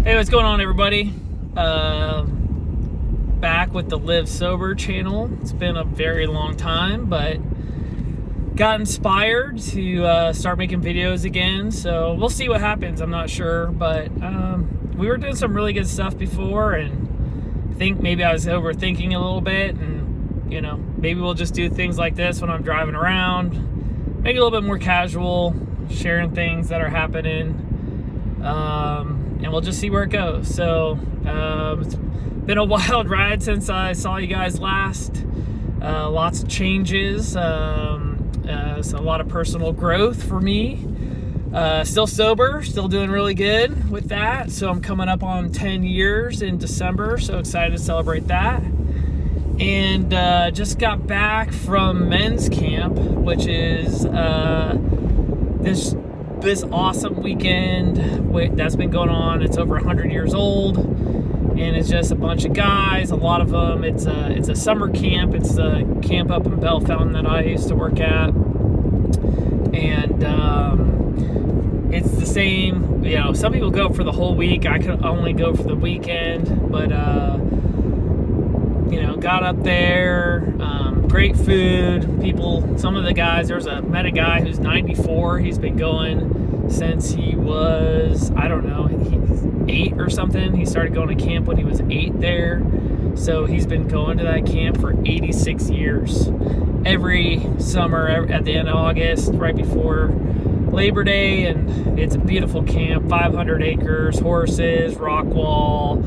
Hey, what's going on, everybody? Back with the LiveSOBER channel. It's been a very long time, but got inspired to start making videos again. So we'll see what happens. I'm not sure, but we were doing some really good stuff before, and I think maybe I was overthinking a little bit. And maybe we'll just do things like this when I'm driving around, maybe a little bit more casual, sharing things that are happening. And we'll just see where it goes. So it's been a wild ride since I saw you guys last. Lots of changes, so a lot of personal growth for me. Still sober, still doing really good with that. So I'm coming up on 10 years in December, so excited to celebrate that. And just got back from men's camp, which is this awesome weekend that's been going on. It's over 100 years old, and it's just a bunch of guys. A lot of them. It's a summer camp. It's a camp up in Bell Fountain that I used to work at, and it's the same. Some people go for the whole week. I could only go for the weekend, but got up there. Great food. People, some of the guys, met a guy who's 94. He's been going since he was, I don't know, he's 8 or something. He started going to camp when he was 8 there. So he's been going to that camp for 86 years. Every summer at the end of August, right before Labor Day, and it's a beautiful camp, 500 acres, horses, rock wall,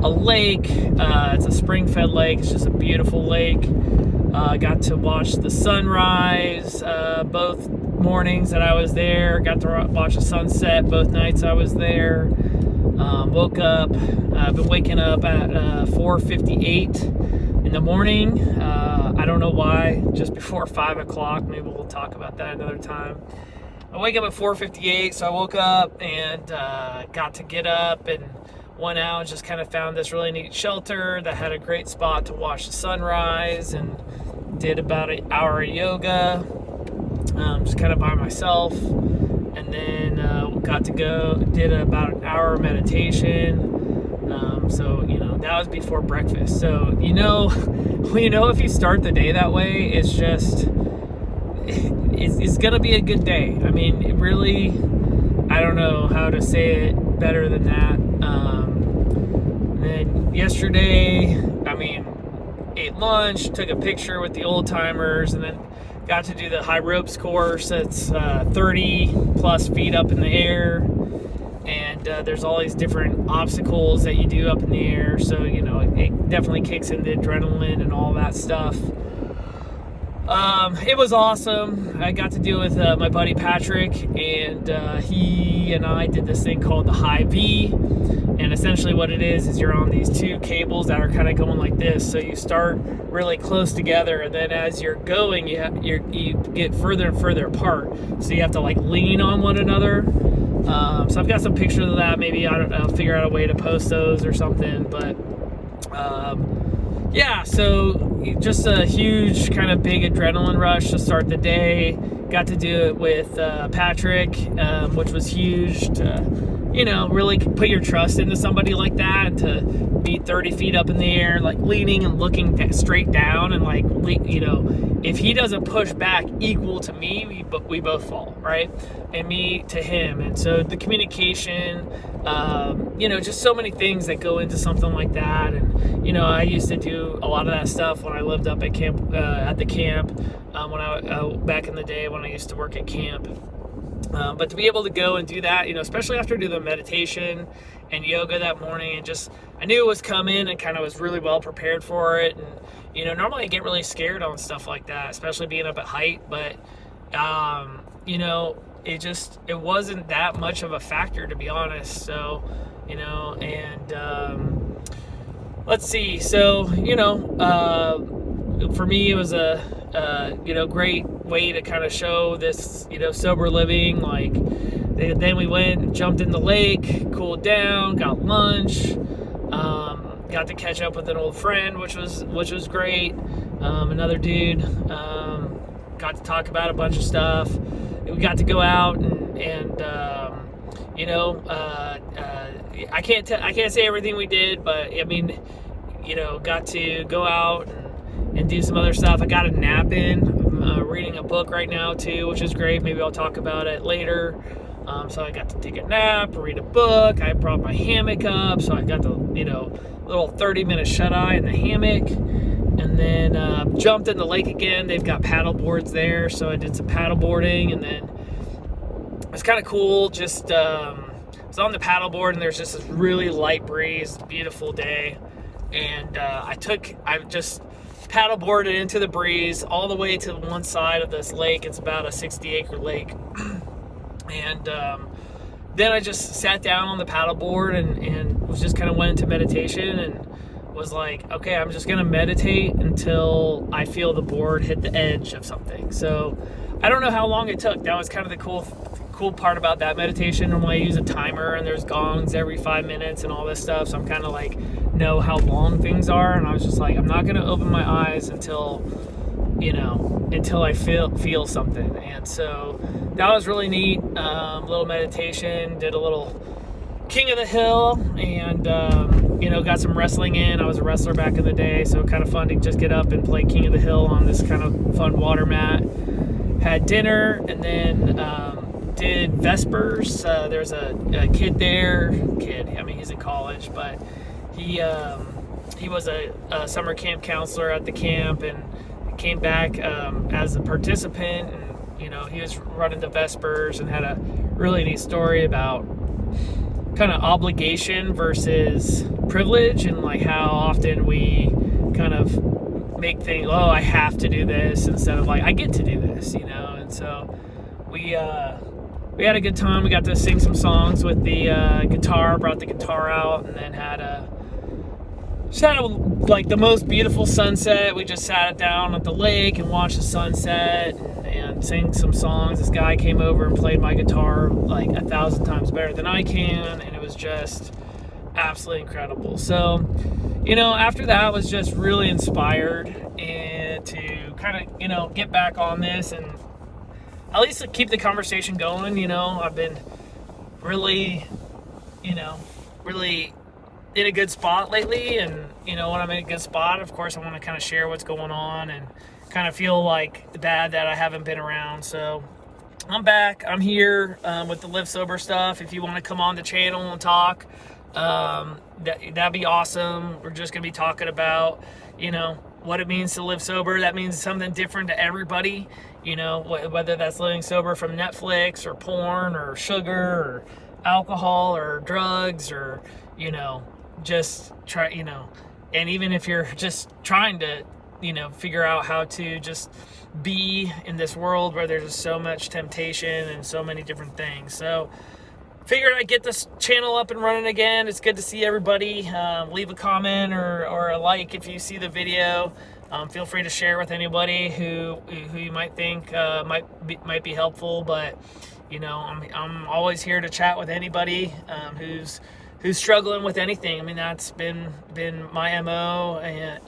a lake. It's a spring-fed lake. It's just a beautiful lake. Got to watch the sunrise both mornings that I was there. Got to watch the sunset both nights I was there. Woke up. I've been waking up at 4:58 in the morning. I don't know why, just before 5 o'clock. Maybe we'll talk about that another time. I wake up at 4:58, so I woke up and got to get up and went out and just kind of found this really neat shelter that had a great spot to watch the sunrise, and did about an hour of yoga, just kind of by myself, and then got to go, did about an hour of meditation. So that was before breakfast. So if you start the day that way, it's just it's gonna be a good day. I mean, it really, I don't know how to say it better than that. And then yesterday, ate lunch, took a picture with the old timers, and then got to do the high ropes course. That's 30 plus feet up in the air, and there's all these different obstacles that you do up in the air. So it definitely kicks in the adrenaline and all that stuff. It was awesome. I got to do it with my buddy Patrick, and he and I did this thing called the High V. And essentially what it is you're on these two cables that are kind of going like this. So you start really close together, and then as you're going, you get further and further apart. So you have to lean on one another. So I've got some pictures of that. Maybe I'll figure out a way to post those or something. But yeah, so just a huge kind of big adrenaline rush to start the day. Got to do it with Patrick, which was huge. To, really put your trust into somebody like that, to be 30 feet up in the air, leaning and looking straight down, and if he doesn't push back equal to me, we both fall, right? And me to him. And so the communication, just so many things that go into something like that. And I used to do a lot of that stuff when I lived up at camp, when I back in the day when I used to work at camp. But to be able to go and do that, especially after doing the meditation and yoga that morning, and just, I knew it was coming and kind of was really well prepared for it. And, normally I get really scared on stuff like that, especially being up at height, but, it wasn't that much of a factor, to be honest. So, let's see. So, for me, it was a great way to kind of show this, sober living. Then we went and jumped in the lake, cooled down, got lunch, got to catch up with an old friend, which was great. Another dude, got to talk about a bunch of stuff. We got to go out and I can't say everything we did, but I mean, got to go out and do some other stuff. I got a nap in. I'm reading a book right now too, which is great. Maybe I'll talk about it later. So I got to take a nap, read a book. I brought my hammock up, so I got the little 30-minute shut-eye in the hammock, and then jumped in the lake again. They've got paddle boards there, so I did some paddle boarding, and then it was kind of cool. Just was on the paddle board, and there's just this really light breeze, beautiful day, and I just paddleboarded into the breeze all the way to one side of this lake. It's about a 60-acre lake. And then I just sat down on the paddleboard and was just kind of went into meditation and was like, okay, I'm just going to meditate until I feel the board hit the edge of something. So I don't know how long it took. That was kind of the cool part about that meditation. Normally I use a timer and there's gongs every 5 minutes and all this stuff. So I'm kind of like, know how long things are, and I was just like, I'm not going to open my eyes until I feel something. And so that was really neat. Little meditation, did a little King of the Hill, and got some wrestling in. I was a wrestler back in the day, so kind of fun to just get up and play King of the Hill on this kind of fun water mat. Had dinner, and then did Vespers. There's a kid there. I mean, he's in college, but he was a summer camp counselor at the camp and came back as a participant, and he was running the Vespers and had a really neat story about kind of obligation versus privilege, and like how often we kind of make things, oh, I have to do this, instead of like, I get to do this, and so we had a good time. We got to sing some songs with the guitar, brought the guitar out, and then had like the most beautiful sunset. We just sat down at the lake and watched the sunset and sang some songs. This guy came over and played my guitar like 1,000 times better than I can, and it was just absolutely incredible. So, after that, I was just really inspired and to kind of, get back on this and at least keep the conversation going. I've been really in a good spot lately, and when I'm in a good spot, of course I want to kind of share what's going on and kind of feel like bad that I haven't been around. So I'm back. I'm here with the LiveSOBER stuff. If you want to come on the channel and talk, that'd be awesome. We're just gonna be talking about what it means to live sober. That means something different to everybody, whether that's living sober from Netflix or porn or sugar or alcohol or drugs, or just try, and even if you're just trying to, figure out how to just be in this world where there's just so much temptation and so many different things. So figured I'd get this channel up and running again. It's good to see everybody. Leave a comment or a like if you see the video. Feel free to share with anybody who you might think might be helpful. But I'm always here to chat with anybody who's struggling with anything. I mean, that's been my MO, and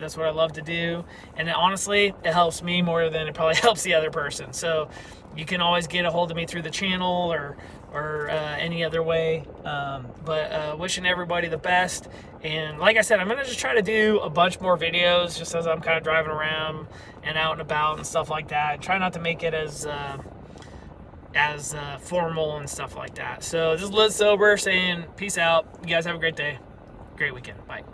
that's what I love to do. And honestly, it helps me more than it probably helps the other person. So you can always get a hold of me through the channel or any other way. But wishing everybody the best. And like I said, I'm gonna just try to do a bunch more videos just as I'm kind of driving around and out and about and stuff like that. Try not to make it as formal and stuff like that. So this is LiveSOBER saying peace out. You guys have a great day, great weekend. Bye.